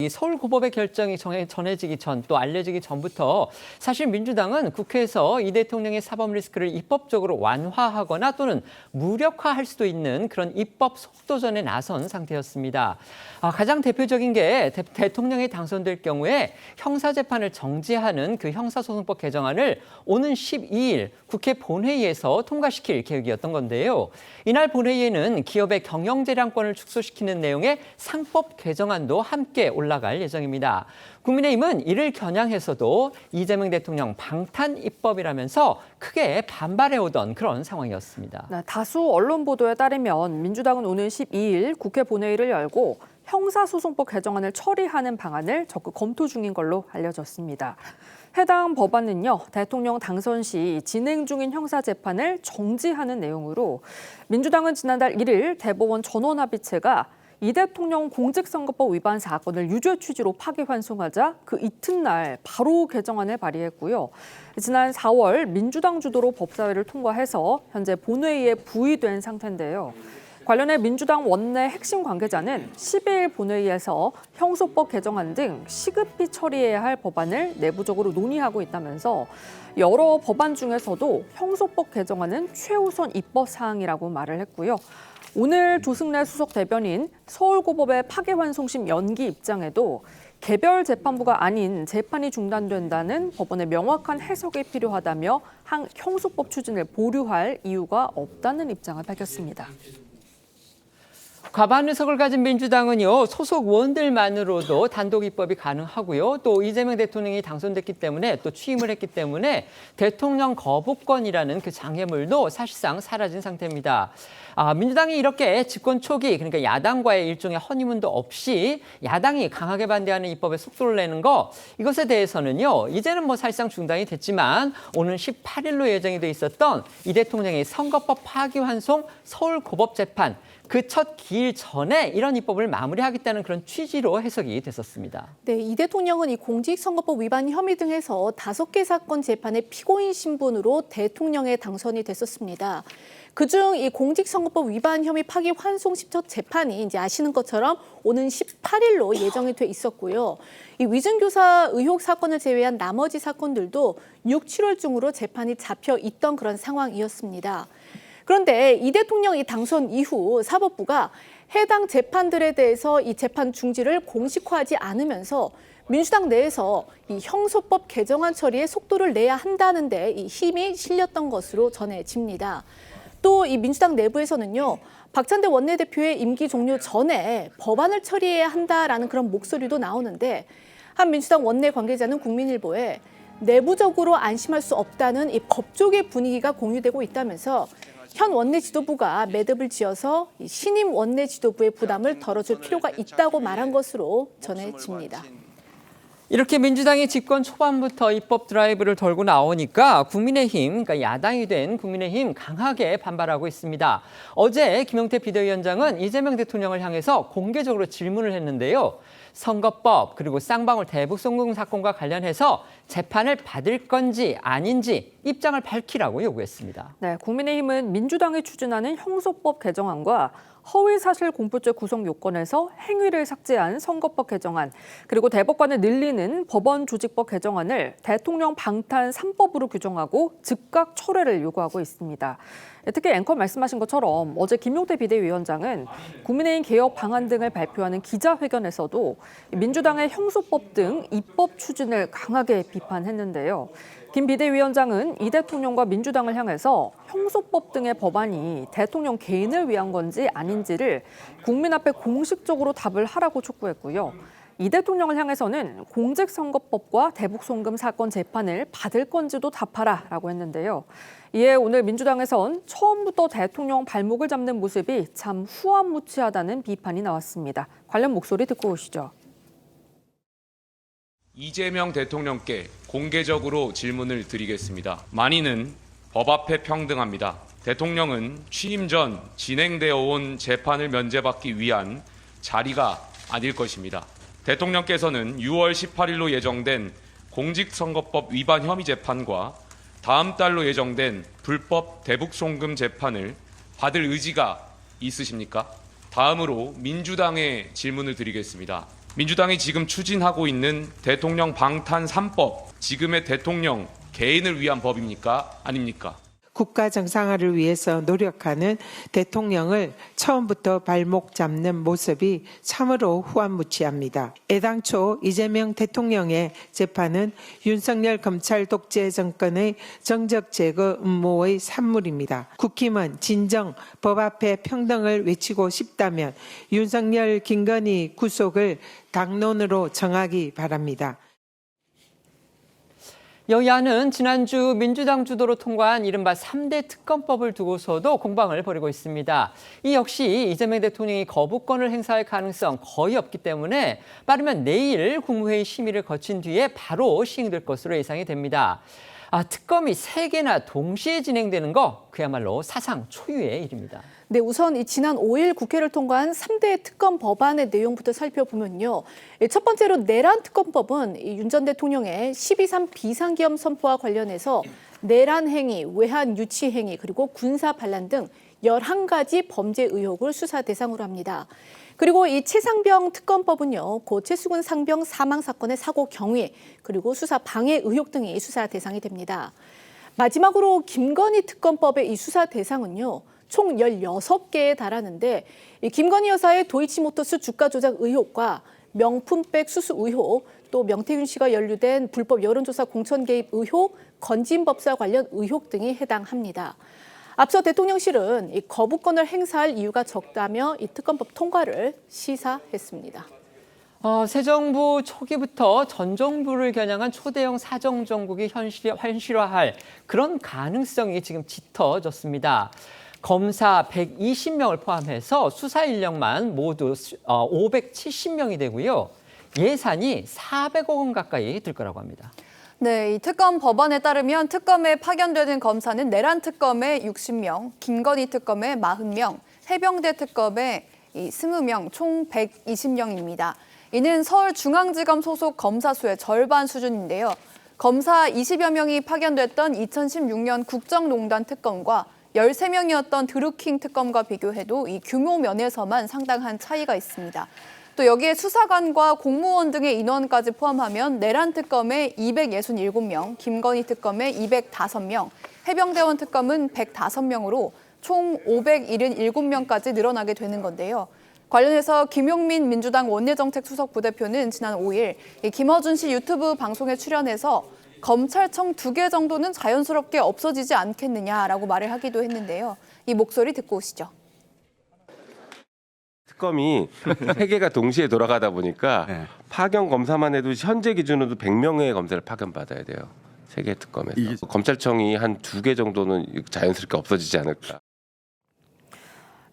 이 서울고법의 결정이 전해지기 전, 또 알려지기 전부터 사실 민주당은 국회에서 이 대통령의 사법 리스크를 입법적으로 완화하거나 또는 무력화할 수도 있는 그런 입법 속도전에 나선 상태였습니다. 가장 대표적인 게 대통령이 당선될 경우에 형사재판을 정지하는 그 형사소송법 개정안을 오는 12일 국회 본회의에서 통과시킬 계획이었던 건데요. 이날 본회의에는 기업의 경영재량권을 축소시키는 내용의 상법 개정안도 함께 올라갈 예정입니다. 국민의힘은 이를 겨냥해서도 이재명 대통령 방탄 입법이라면서 크게 반발해오던 그런 상황이었습니다. 네, 다수 언론 보도에 따르면 민주당은 오는 12일 국회 본회의를 열고 형사소송법 개정안을 처리하는 방안을 적극 검토 중인 걸로 알려졌습니다. 해당 법안은요, 대통령 당선 시 진행 중인 형사재판을 정지하는 내용으로 민주당은 지난달 1일 대법원 전원합의체가 이 대통령 공직선거법 위반 사건을 유죄 취지로 파기환송하자 그 이튿날 바로 개정안을 발의했고요. 지난 4월 민주당 주도로 법사위를 통과해서 현재 본회의에 부의된 상태인데요. 관련해 민주당 원내 핵심 관계자는 12일 본회의에서 형소법 개정안 등 시급히 처리해야 할 법안을 내부적으로 논의하고 있다면서 여러 법안 중에서도 형소법 개정안은 최우선 입법 사항이라고 말을 했고요. 오늘 조승래 수석 대변인 서울고법의 파기환송심 연기 입장에도 개별 재판부가 아닌 재판이 중단된다는 법원의 명확한 해석이 필요하다며 형소법 추진을 보류할 이유가 없다는 입장을 밝혔습니다. 과반 의석을 가진 민주당은요, 소속 의원들만으로도 단독 입법이 가능하고요. 또 이재명 대통령이 당선됐기 때문에 또 취임을 했기 때문에 대통령 거부권이라는 그 장애물도 사실상 사라진 상태입니다. 민주당이 이렇게 집권 초기, 그러니까 야당과의 일종의 허니문도 없이 야당이 강하게 반대하는 입법에 속도를 내는 거, 이것에 대해서는요, 이제는 사실상 중단이 됐지만 오는 18일로 예정이 돼 있었던 이 대통령의 선거법 파기환송 서울고법재판, 그 첫 기일 전에 이런 입법을 마무리하겠다는 그런 취지로 해석이 됐었습니다. 네, 이 대통령은 이 공직선거법 위반 혐의 등 해서 5개 사건 재판의 피고인 신분으로 대통령에 당선이 됐었습니다. 그중 이 공직선거법 위반 혐의 파기환송 첫 재판이 이제 아시는 것처럼 오는 18일로 예정이 돼 있었고요. 이 위증교사 의혹 사건을 제외한 나머지 사건들도 6, 7월 중으로 재판이 잡혀 있던 그런 상황이었습니다. 그런데 이 대통령이 당선 이후 사법부가 해당 재판들에 대해서 이 재판 중지를 공식화하지 않으면서 민주당 내에서 이 형소법 개정안 처리에 속도를 내야 한다는 데 이 힘이 실렸던 것으로 전해집니다. 또 이 민주당 내부에서는요, 박찬대 원내대표의 임기 종료 전에 법안을 처리해야 한다라는 그런 목소리도 나오는데, 한 민주당 원내 관계자는 국민일보에 내부적으로 안심할 수 없다는 이 법조계 분위기가 공유되고 있다면서 현 원내 지도부가 매듭을 지어서 신임 원내 지도부의 부담을 덜어줄 필요가 있다고 말한 것으로 전해집니다. 이렇게 민주당이 집권 초반부터 입법 드라이브를 돌고 나오니까 국민의힘, 그러니까 야당이 된 국민의힘 강하게 반발하고 있습니다. 어제 김용태 비대위원장은 이재명 대통령을 향해서 공개적으로 질문을 했는데요. 선거법 그리고 쌍방울 대북송금 사건과 관련해서 재판을 받을 건지 아닌지 입장을 밝히라고 요구했습니다. 네, 국민의힘은 민주당이 추진하는 형소법 개정안과 허위사실 공표죄 구성 요건에서 행위를 삭제한 선거법 개정안, 그리고 대법관을 늘리는 법원 조직법 개정안을 대통령 방탄 3법으로 규정하고 즉각 철회를 요구하고 있습니다. 특히 앵커 말씀하신 것처럼 어제 김용태 비대위원장은 국민의힘 개혁 방안 등을 발표하는 기자회견에서도 민주당의 형소법 등 입법 추진을 강하게 비판했는데요. 김 비대위원장은 이 대통령과 민주당을 향해서 형소법 등의 법안이 대통령 개인을 위한 건지 아닌지를 국민 앞에 공식적으로 답을 하라고 촉구했고요. 이 대통령을 향해서는 공직선거법과 대북송금 사건 재판을 받을 건지도 답하라라고 했는데요. 이에 오늘 민주당에선 처음부터 대통령 발목을 잡는 모습이 참 후안무치하다는 비판이 나왔습니다. 관련 목소리 듣고 오시죠. 이재명 대통령께 공개적으로 질문을 드리겠습니다. 만인은 법 앞에 평등합니다. 대통령은 취임 전 진행되어 온 재판을 면제받기 위한 자리가 아닐 것입니다. 대통령께서는 6월 18일로 예정된 공직선거법 위반 혐의 재판과 다음 달로 예정된 불법 대북송금 재판을 받을 의지가 있으십니까? 다음으로 민주당에 질문을 드리겠습니다. 민주당이 지금 추진하고 있는 대통령 방탄 3법, 지금의 대통령 개인을 위한 법입니까? 아닙니까? 국가 정상화를 위해서 노력하는 대통령을 처음부터 발목 잡는 모습이 참으로 후안무치합니다. 애당초 이재명 대통령의 재판은 윤석열 검찰 독재 정권의 정적 제거 음모의 산물입니다. 국힘은 진정 법 앞에 평등을 외치고 싶다면 윤석열, 김건희 구속을 당론으로 정하기 바랍니다. 여야는 지난주 민주당 주도로 통과한 이른바 3대 특검법을 두고서도 공방을 벌이고 있습니다. 이 역시 이재명 대통령이 거부권을 행사할 가능성 거의 없기 때문에 빠르면 내일 국무회의 심의를 거친 뒤에 바로 시행될 것으로 예상이 됩니다. 특검이 3개나 동시에 진행되는 거 그야말로 사상 초유의 일입니다. 네, 우선 이 지난 5일 국회를 통과한 3대 특검 법안의 내용부터 살펴보면요. 첫 번째로 내란 특검법은 윤 전 대통령의 12.3 비상계엄 선포와 관련해서 내란 행위, 외환 유치 행위, 그리고 군사 반란 등 11가지 범죄 의혹을 수사 대상으로 합니다. 그리고 이 최상병 특검법은요, 고 최수근 상병 사망 사건의 사고 경위, 그리고 수사 방해 의혹 등이 수사 대상이 됩니다. 마지막으로 김건희 특검법의 이 수사 대상은요, 총 16개에 달하는데 이 김건희 여사의 도이치모터스 주가 조작 의혹과 명품백 수수 의혹, 또 명태균 씨가 연루된 불법 여론조사 공천 개입 의혹, 건진법사 관련 의혹 등이 해당합니다. 앞서 대통령실은 이 거부권을 행사할 이유가 적다며 이 특검법 통과를 시사했습니다. 새 정부 초기부터 전 정부를 겨냥한 초대형 사정정국이 현실화할 그런 가능성이 지금 짙어졌습니다. 검사 120명을 포함해서 수사 인력만 모두 570명이 되고요. 예산이 400억 원 가까이 들 거라고 합니다. 네, 이 특검 법안에 따르면 특검에 파견되는 검사는 내란 특검에 60명, 김건희 특검에 40명, 해병대 특검에 20명, 총 120명입니다. 이는 서울중앙지검 소속 검사 수의 절반 수준인데요. 검사 20여 명이 파견됐던 2016년 국정농단 특검과 13명이었던 드루킹 특검과 비교해도 이 규모 면에서만 상당한 차이가 있습니다. 또 여기에 수사관과 공무원 등의 인원까지 포함하면 내란 특검에 267명, 김건희 특검에 205명, 해병대원 특검은 105명으로 총 577명까지 늘어나게 되는 건데요. 관련해서 김용민 민주당 원내정책수석 부대표는 지난 5일 김어준 씨 유튜브 방송에 출연해서 검찰청 2개 정도는 자연스럽게 없어지지 않겠느냐라고 말을 하기도 했는데요. 이 목소리 듣고 오시죠. 특검이 3개가 동시에 돌아가다 보니까 네. 파견 검사만 해도 현재 기준으로 100명의 검사를 파견받아야 돼요. 3개 특검에서. 검찰청이 한 2개 정도는 자연스럽게 없어지지 않을까.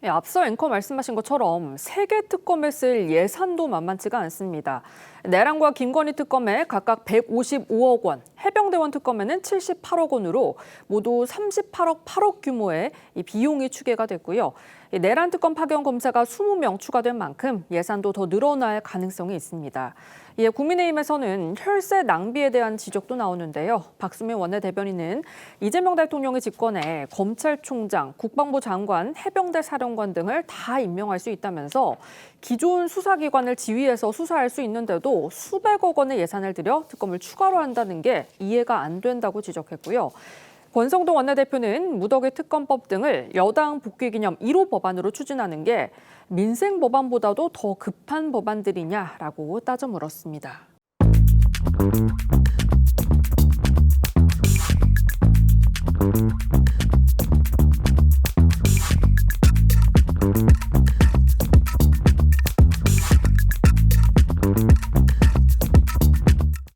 앞서 앵커 말씀하신 것처럼 3개 특검에 쓸 예산도 만만치가 않습니다. 내란과 김건희 특검에 각각 155억 원, 해병대원 특검에는 78억 원으로 모두 38억 8억 규모의 이 비용이 추계가 됐고요. 내란 특검 파견 검사가 20명 추가된 만큼 예산도 더 늘어날 가능성이 있습니다. 이에 국민의힘에서는 혈세 낭비에 대한 지적도 나오는데요. 박수민 원내대변인은 이재명 대통령의 집권에 검찰총장, 국방부 장관, 해병대 사령관 등을 다 임명할 수 있다면서 기존 수사기관을 지휘해서 수사할 수 있는데도 수백억 원의 예산을 들여 특검을 추가로 한다는 게 이해가 안 된다고 지적했고요. 권성동 원내대표는 무더기 특검법 등을 여당 복귀 기념 1호 법안으로 추진하는 게 민생 법안보다도 더 급한 법안들이냐라고 따져 물었습니다.